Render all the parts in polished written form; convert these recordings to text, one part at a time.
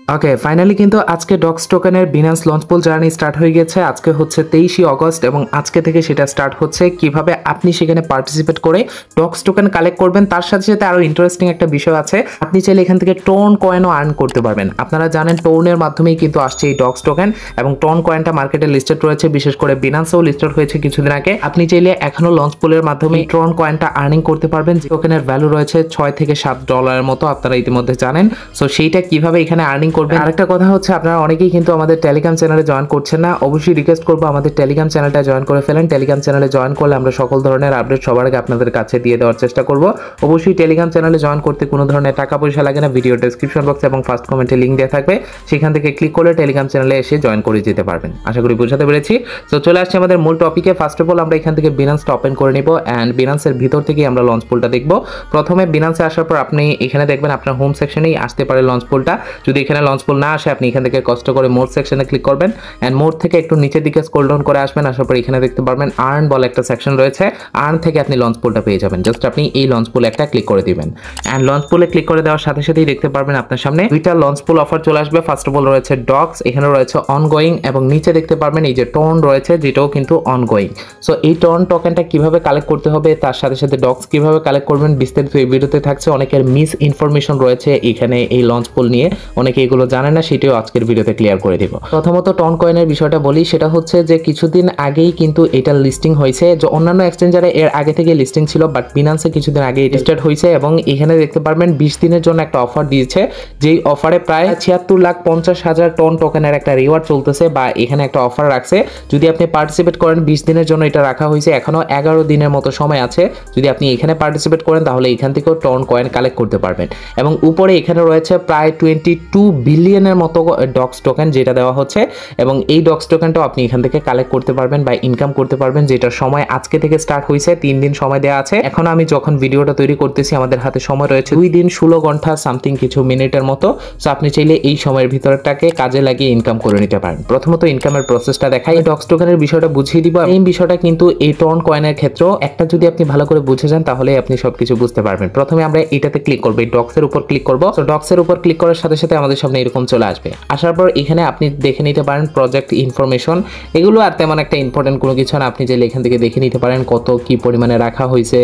ওকে, finally কিন্তু আজকে docs টোকেনের বিনান্স লঞ্চ পুল জার্নি স্টার্ট হয়ে গেছে। আজকে হচ্ছে 23 অগস্ট এবং আজকে থেকে সেটা স্টার্ট হচ্ছে। কিভাবে আপনি সেখানে পার্টিসিপেট করে ডক্স টোকেন কালেক্ট করবেন, তার সাথে সাথে আরো ইন্টারেস্টিং একটা বিষয় আছে, আপনি চাইলে এখান থেকে টোন কয়েনও আর্ন করতে পারবেন। আপনারা জানেন টোনের মাধ্যমেই কিন্তু আসছে এই ডক্স টোকেন, এবং টোন কয়েনটা মার্কেটে লিস্টেড রয়েছে, বিশেষ করে বিনান্সেও লিস্টেড হয়েছে কিছুদিন আগে। আপনি চাইলে এখনো লঞ্চ পুলের মাধ্যমে টোন কয়েনটা আর্নিং করতে পারবেন। যে টোকেনের ভ্যালু রয়েছে 6 থেকে 7 ডলারের মতো, আপনারা ইতিমধ্যে জানেন। সো সেইটা কিভাবে এখানে আর্নিং করবেন। আরেকটা কথা হচ্ছে, আপনারা অনেকেই কিন্তু আমাদের টেলিগ্রাম চ্যানেলে জয়েন করছেন না। অবশ্যই রিকোয়েস্ট করবো আমাদের টেলিগ্রাম চ্যানেলটা জয়েন করে ফেলেন। টেলিগ্রাম চ্যানেলে জয়েন করলে আমরা সকল ধরনের আপডেট সবার আগে আপনাদের কাছে দিয়ে দেওয়ার চেষ্টা করব। অবশ্যই টেলিগ্রাম চ্যানেলে জয়েন করতে কোনো ধরনের টাকা পয়সা লাগে না। ভিডিও ডেসক্রিপশন বক্স এবং ফার্স্ট কমেন্টে লিঙ্ক দেওয়া থাকবে, সেখান থেকে ক্লিক করলে টেলিগ্রাম চ্যানেলে এসে জয়েন করে যেতে পারবেন। আশা করি বোঝাতে পেরেছি। তো চলে আসছে আমাদের মূল টপিকে। ফার্স্ট অফ অল আমরা এখান থেকে বিনান্সটা ওপেন করে নিব অ্যান্ড বিনান্সের ভিতর থেকেই আমরা লঞ্চ পুলটা দেখব। প্রথমে বিনান্সে আসার পর আপনি এখানে দেখবেন আপনার হোম সেকশনেই আসতে পারে লঞ্চ পুলটা। যদি এখানে লঞ্চ পুল না আসে, আপনি এখান থেকে কষ্ট করে মোর সেকশনে ক্লিক করবেন এন্ড মোর থেকে একটু নিচের দিকে স্ক্রল ডাউন করে আসবেন। আসার পর এখানে দেখতে পারবেন আর্ন বলে একটা সেকশন রয়েছে। আর্ন থেকে আপনি লঞ্চ পুলটা পেয়ে যাবেন। জাস্ট আপনি এই লঞ্চ পুলে একটা ক্লিক করে দিবেন এন্ড লঞ্চ পুলে ক্লিক করে দেওয়ার সাথে সাথেই দেখতে পারবেন আপনার সামনে দুইটা লঞ্চ পুল অফার চলে আসবে। ফার্স্ট অফ অল রয়েছে ডক্স, এখানে রয়েছে অনগোয়িং, এবং নিচে দেখতে পারবেন এই যে টোন রয়েছে, যেটাও কিন্তু অনগোয়িং। সো এই টোন টোকেনটা কিভাবে কালেক্ট করতে হবে, তার সাথে সাথে ডক্স কিভাবে কালেক্ট করবেন, বিস্তারিত এই ভিডিওতে থাকছে। অনেকের মিস ইনফরমেশন রয়েছে এখানে এই লঞ্চ পুল নিয়ে, অনেকে এগুলো জানে না, সেটাও আজকের ভিডিওতে ক্লিয়ার করে দিব। প্রথমত টোন কয়েনের বিষয়টা বলি, সেটা হচ্ছে যে কিছুদিন আগেই কিন্তু এটা লিস্টিং হয়েছে। যে অন্যান্য এক্সচেঞ্জারে এর আগে থেকে লিস্টিং ছিল, বাট বিনান্সে কিছুদিন আগে রেজিস্টার্ড হয়েছে। এবং এখানে দেখতে পারবেন 20 দিনের জন্য একটা অফার দিয়েছে, যেই অফারে প্রায় 76,50,000 টোন টোকেনের একটা রিওয়ার্ড চলতেছে, বা এখানে একটা অফার রাখছে। যদি আপনি পার্টিসিপেট করেন, 20 দিনের জন্য এটা রাখা হয়েছে, এখনো 11 দিনের মতো সময় আছে। যদি আপনি এখানে পার্টিসিপেট করেন, তাহলে এখান থেকেও টোন কয়েন কালেক্ট করতে পারবেন। এবং উপরে এখানে রয়েছে প্রায় 22 বিলিয়নের মতো ডক্স টোকেন যেটা দেওয়া হচ্ছে, এবং এই ডক্স টোকেনটাও আপনি এখান থেকে কালেক্ট করতে পারবেন বা ইনকাম করতে পারবেন, যেটার সময় আজকে থেকে স্টার্ট হয়েছে। 3 দিন সময় দেওয়া আছে। এখন আমি যখন ভিডিওটা তৈরি করতেছি, আমাদের হাতে সময় রয়েছে 2 দিন 16 ঘন্টা সামথিং কিছু মিনিটের মতো। সো আপনি চাইলে এই সময়ের ভিতরটাকে কাজে লাগিয়ে ইনকাম করে নিতে পারেন। প্রথমত ইনকামের প্রসেসটা দেখাই, ডক্স টোকেনের বিষয়টা বুঝিয়ে দিব। এই বিষয়টা কিন্তু এই টোন কয়েনের ক্ষেত্রেও একটা যদি আপনি ভালো করে বুঝে যান, তাহলে আপনি সবকিছু বুঝতে পারবেন। প্রথমে আমরা এটাতে ক্লিক করবো, এই ডক্সের উপর ক্লিক করবো। তো ডক্সের উপর ক্লিক করার সাথে সাথে আমাদের সামনে এরকম চলে আসবে। আসার পর এখানে আপনি দেখে নিতে পারেন প্রজেক্ট ইনফরমেশন। এগুলো আর তেমন একটা ইম্পর্টেন্ট কোনো কিছু না, আপনি চাইলে এখান থেকে দেখে নিতে পারেন কত কি পরিমাণে রাখা হয়েছে,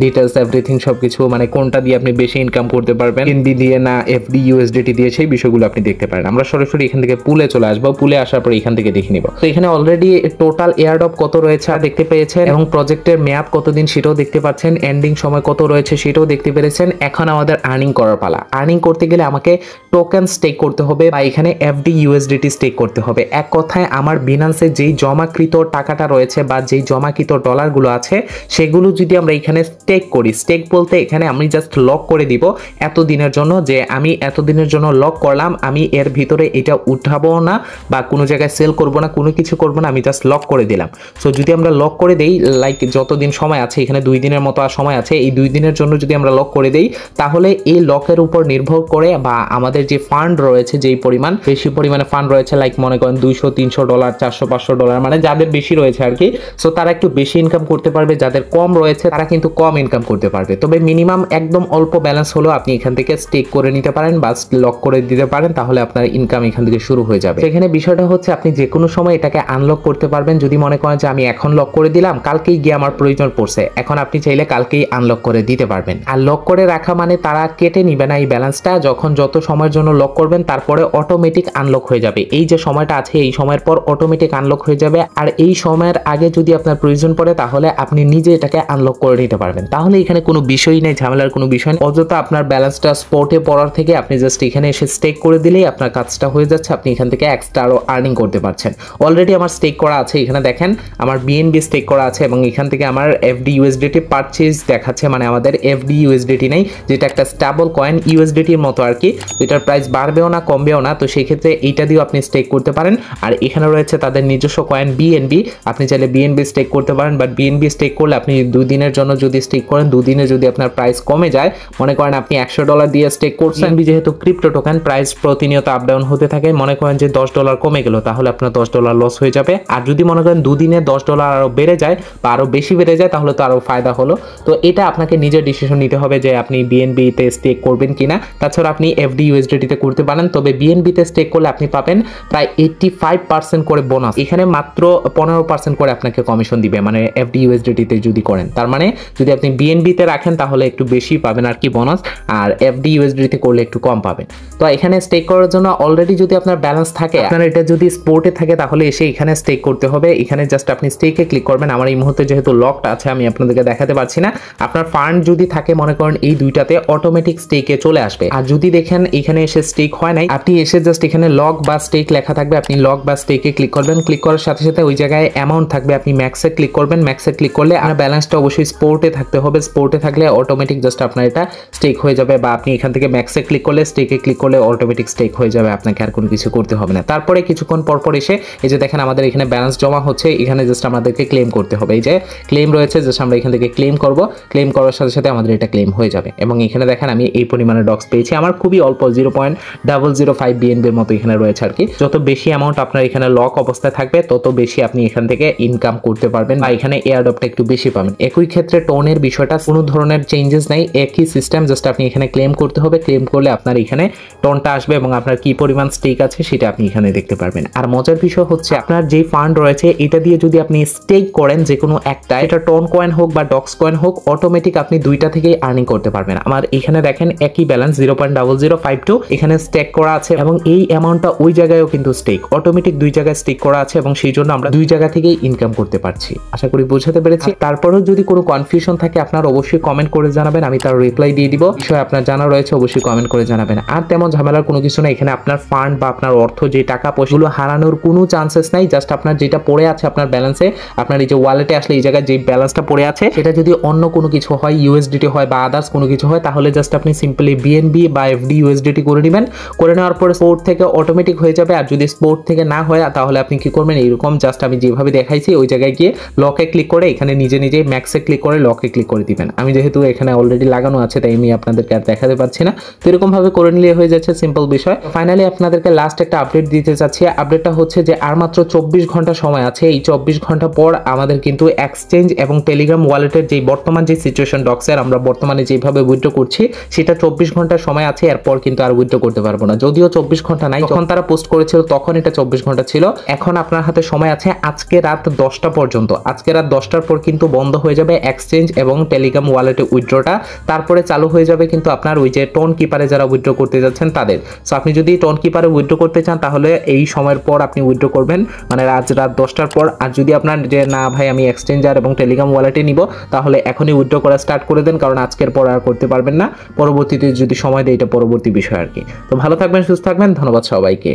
ডিটেলস এভরিথিং সবকিছু, মানে কোনটা দিয়ে আপনি বেশি ইনকাম করতে পারবেন, এনবি দিয়ে না এফডি ইউএসডিটি দিয়ে, সেই বিষয়গুলো আপনি দেখতে পারেন। আমরা সরাসরি এখান থেকে পুলে চলে আসবো। পুলে আসার পর এখান থেকে দেখে নিব। তো এখানে অলরেডি টোটাল এয়ারড্রপ কত রয়েছে দেখতে পেয়েছেন, এবং প্রজেক্টের মেয়াদ কতদিন সেটাও দেখতে পাচ্ছেন, এন্ডিং সময় কত রয়েছে সেটাও দেখতে পেরেছেন। এখন আমাদের আর্নিং করার পালা। আর্নিং করতে গেলে আমাকে টোকেন স্টেক করতে হবে, বা এখানে এফডি ইউএসডিটি স্টেক করতে হবে। এক কথায় আমার বিনান্সে যেই জমাকৃত টাকাটা রয়েছে বা যেই জমাকৃত ডলারগুলো আছে, সেগুলো যদি আমরা এখানে স্টেক করি, স্টেক বলতে এখানে আমি জাস্ট লক করে দিব এত দিনের জন্য, যে আমি এত দিনের জন্য লক করলাম, আমি এর ভিতরে এটা উঠাবো না বা কোনো জায়গায় সেল করব না, কোনো কিছু করব না, আমি জাস্ট লক করে দিলাম। সো যদি আমরা লক করে দেই, লাইক যতদিন সময় আছে, এখানে 2 দিনের মতো আর সময় আছে, এই 2 দিনের জন্য যদি আমরা লক করে দেই, তাহলে এই লকের উপর নির্ভর করে বা আমাদের যে ফান্ড রয়েছে, যেই পরিমাণ বেশি পরিমাণে ফান্ড রয়েছে, লাইক মনে করেন $200-300, $400-500, মানে যাদের বেশি রয়েছে আর কি, সো তারা একটু বেশি ইনকাম করতে পারবে। যাদের কম রয়েছে তারা কিন্তু কম ইনকাম করতে পারবে। তবে মিনিমাম একদম অল্প ব্যালেন্স হলো আপনি এখান থেকে স্টেক করে নিতে পারেন বা লক করে দিতে পারেন, তাহলে আপনার ইনকাম এখান থেকে শুরু হয়ে যাবে। এখানে বিষয়টা হচ্ছে আপনি যে কোনো সময় এটাকে আনলক করতে পারবেন। যদি মনে করেন যে আমি এখন লক করে দিলাম, কালকেই গিয়ে আমার প্রয়োজন পড়ছে, এখন আপনি চাইলে কালকেই আনলক করে দিতে পারবেন। আর লক করে রাখা মানে তারা কেটে নিবে না এই ব্যালেন্সটা, যখন যত সময়ের জন্য লক করবেন তারপরে অটোমেটিক আনলক হয়ে যাবে। এই যে সময়টা আছে, এই সময়ের পর অটোমেটিক আনলক হয়ে যাবে। আর এই সময়ের আগে যদি আপনার প্রয়োজন পড়ে, তাহলে আপনি নিজে এটাকে আনলক করে নিতে পারবেন। তাহলে এখানে কোনো বিষয়ই নেই, ঝামেলার কোনো বিষয় নেই। অযথা আপনার ব্যালেন্সটা স্পটে পড়ার থেকে আপনি জাস্ট এখানে এসে স্টেক করে দিলেই আপনার কাজটা হয়ে যাচ্ছে। আপনি এখান থেকে এক্সট্রা আরো আর্নিং করতে পারছেন। অলরেডি আমার স্টেক করা আছে, এখানে দেখেন আমার বিএনবি স্টেক করা আছে, এবং এখান থেকে আমার এফডি ইউএসডিটি পারচেজ দেখাচ্ছে, মানে আমাদের এফডি ইউএসডিটি নেই, যেটা একটা স্টেবল কয়েন ইউএসডিটির মতো আর কি। এটার প্রাইস বাড়বেও না কমবেও না, তো সেই ক্ষেত্রে এইটা দিয়েও আপনি স্টেক করতে পারেন। আর এখানে রয়েছে তাদের নিজস্ব কয়েন বিএনবি, আপনি চাইলে বিএনবি স্টেক করতে পারেন। বাট বিএনবি স্টেক করলে আপনি 2 দিনের জন্য যদি স্টেক করেন, 2 দিনে যদি আপনার প্রাইস কমে যায়, মনে করেন আপনি $100 দিয়ে স্টেক করছেন, যেহেতু ক্রিপ্টো টোকেন প্রাইস প্রতিনিয়ত আপ ডাউন হতে থাকে, মনে করেন যে $10 কমে গেল, তাহলে আপনার $10 লস হয়ে যাবে। আর যদি মনে করেন 2 দিনে $10 আরো বেড়ে যায় বা আরো বেশি বেড়ে যায়, তাহলে তো আরো ফায়দা হলো। তো এটা আপনাকে নিজের ডিসিশন নিতে হবে যে আপনি বিএনবি তে স্টেক করবেন কিনা। তাছাড়া আপনি এফডি ইউএসডিটি তে করতে পারেন। তবে বিএনবি তে স্টেক করলে আপনি পাবেন প্রায় 85% করে বোনাস। এখানে মাত্র 15% করে আপনাকে কমিশন দিবে, মানে এফডি ইউএসডিটি তে যদি করেন। তার মানে যদি আপনি বিএনবি তে রাখেন তাহলে একটু বেশি পাবেন আর কি বোনাস, আর এফডি ইউএসডিটি তে করলে একটু কম পাবেন। তো এখানে স্টেক করার জন্য অলরেডি যদি আপনার ব্যালেন্স থাকে, আপনার এটা যদি স্পোর্টে থাকে তাহলে এসে এখানে স্টেক করতে হবে। এখানে জাস্ট আপনি স্টেকে ক্লিক করবেন। আমার এই মুহূর্তে যেহেতু লকড আছে আমি আপনাদেরকে দেখাতে পারছি না। আপনার ফান্ড যদি থাকে মনে করেন এই দুইটাতে অটোমেটিক স্টেকে চলে আসবে। আর যদি দেখেন এখানে এসে স্টেক হয় নাই, আপনি এসে জাস্ট এখানে লক বা স্টেক লেখা থাকবে, আপনি লক বা স্টেকে ক্লিক করবেন। ক্লিক করার সাথে সাথে ওই জায়গায় অ্যামাউন্ট থাকবে, আপনি ম্যাক্সে ক্লিক করবেন। ম্যাক্সে ক্লিক করলে আপনার ব্যালেন্সটা অবশ্যই স্পোর্টে থাকতে হবে। স্পোর্টে থাকলে অটোমেটিক জাস্ট আপনার এটা স্টেক হয়ে যাবে, বা আপনি এখান থেকে ম্যাক্সে ক্লিক করলে স্টেকে ক্লিক করলে অটোমেটিক স্টেক হয়ে যাবে, আপনাকে আর কোনো কিছু করতে হবে না। তারপরে কিছুক্ষণ পরপর এসে এই যে দেখেন আমাদের এখানে ব্যালেন্স জমা হচ্ছে, এখানে জাস্ট আমাদেরকে ক্লেম করতে হবে। এই যে ক্লেম রয়েছে, জাস্ট আমরা এখান থেকে ক্লেম করব। ক্লেম করার সাথে সাথে আমাদের এটা ক্লেম হয়ে যাবে। এবং এখানে দেখেন আমি এই পরিমাণে ডক্স পেয়েছি, আমার খুবই অল্প 0.005 বিএনবির মতো এখানে রয়েছে আর কি। যত বেশি অ্যামাউন্ট আপনার এখানে লক অবস্থায় থাকবে তত বেশি আপনি এখান থেকে ইনকাম করতে পারবেন, বা এখানে এয়ারড্রপটা একটু বেশি পাবেন। একই ক্ষেত্রে টোনের বিষয়টা কোনো ধরনের চেঞ্জেস নাই, একই সিস্টেম, জাস্ট আপনি এখানে ক্লেম করতে হবে। ক্লেম করলে আপনার এখানে টোনটা আসবে এবং আপনার কি পরিমাণ স্টেক আছে সেটা আপনি এখানে দেখতে পারবেন। আর মজার বিষয় হচ্ছে আপনার যে ফান্ড রয়েছে এটা দিয়ে যদি আপনি স্টেক করেন যে কোনো একটা, এটা টোন কয়েন হোক বা ডক্স কয়েন হোক, অটোমেটিক আপনি দুইটা থেকেই আর্নিং করতে পারবেন। আমার এখানে দেখেন একই ব্যালেন্স 0.0052 এখানে স্টেক করা আছে, এবং এই অ্যামাউন্টটা ওই জায়গায়ও কিন্তু স্টেক অটোমেটিক দুই জায়গায় স্টেক করা আছে, এবং সেই জন্য আমরা দুই জায়গা থেকেই ইনকাম করতে পারছি। আশা করি বোঝাতে পেরেছি। তারপরেও যদি কোনো কনফিউশন থাকে আপনার অবশ্যই কমেন্ট করে জানাবেন, আমি তার রিপ্লাই দিয়ে দিব। বিষয় আপনার জানা রয়েছে অবশ্যই কমেন্ট করে জানাবেন। আর তেমন ঝামেলার কোনো কিছু না, এখানে আপনার ফান্ড বা আপনার অর্থ যে টাকা পয়সাগুলো হারানোর কোনো চান্সেস নাই। জাস্ট আপনার যেটা পড়ে আছে আপনার ব্যালেন্সে, আপনার এই যে ওয়ালেটে আসলে এই জায়গায় যে ব্যালেন্সটা পড়ে আছে সেটা যদি অন্য কোনো কিছু হয়, ইউএসডিটি হয় বা আদার্স কোনো কিছু হয়, তাহলে জাস্ট আপনি সিম্পলি বিএনবি বা এফডি ইউএসডিটি করে নেবেন। করে নেওয়ার পরে স্পোর্ট থেকে অটোমেটিক হয়ে যাবে। আর যদি স্পোর্ট থেকে না হয় তাহলে আপনি কি করবেন, এইরকম জাস্ট আমি যেভাবে দেখাইছি ওই জায়গায় গিয়ে লকে ক্লিক করে এখানে নিজে নিজেই ম্যাক্সে ক্লিক করে লকে ক্লিক করে দিবেন। আমি যেহেতু এখানে অলরেডি লাগানো আছে তাই আমি আপনাদেরকে আর দেখাতে পারছি না। তো এরকম ভাবে করে নিলে হয়ে যাচ্ছে, সিম্পল বিষয়। ফাইনালি আপনাদেরকে লাস্ট একটা আপডেট দিতে চাচ্ছি। আপডেটটা হচ্ছে যে আর মাত্র 24 ঘন্টা সময় আছে। এই 24 ঘন্টা পর আমাদের কিন্তু এক্সচেঞ্জ এবং টেলিগ্রাম ওয়ালেটের যে বর্তমান যে সিচুয়েশন ডক্সের আমরা বর্তমানে যেভাবে উইথড্র করছি সেটা 24 ঘন্টার সময় আছে, এরপর কিন্তু আর উইথড্র করতে পারবো না। যদিও 24 ঘন্টা নাই, যখন তারা পোস্ট করেছিল তখন এটা 24 ঘন্টা ছিল। এখন আপনার হাতে সময় আছে আজকে রাত 10টা পর্যন্ত। আজকে রাত 10টার পর কিন্তু বন্ধ হয়ে যাবে এক্সচেঞ্জ এবং টেলিগ্রাম ওয়ালেটে উইথড্রটা। তারপরে চালু হয়ে যাবে কিন্তু আপনার ওই যে টোন কিপারে যারা উইথড্র করতে যাচ্ছেন তাদের। সো আপনি যদি টোন কিপারে উইথড্র করতে চান তাহলে এই সময়ের পর আপনি উইথড্র করবেন, মানে রাত 10টার পর। আর যদি আপনার যে না ভাই আমি এক্সচেঞ্জার এবং টেলিগ্রাম ওয়ালেটে নিব, তাহলে এখনই উইথড্র করা স্টার্ট করে দেন, কারণ আজকের পর আর করতে পারবেন না। পরবর্তীতে যদি সময় দেয় এটা পরবর্তী বিষয় আর কি। তো ভালো থাকবেন, সুস্থ থাকবেন, ধন্যবাদ সবাইকে।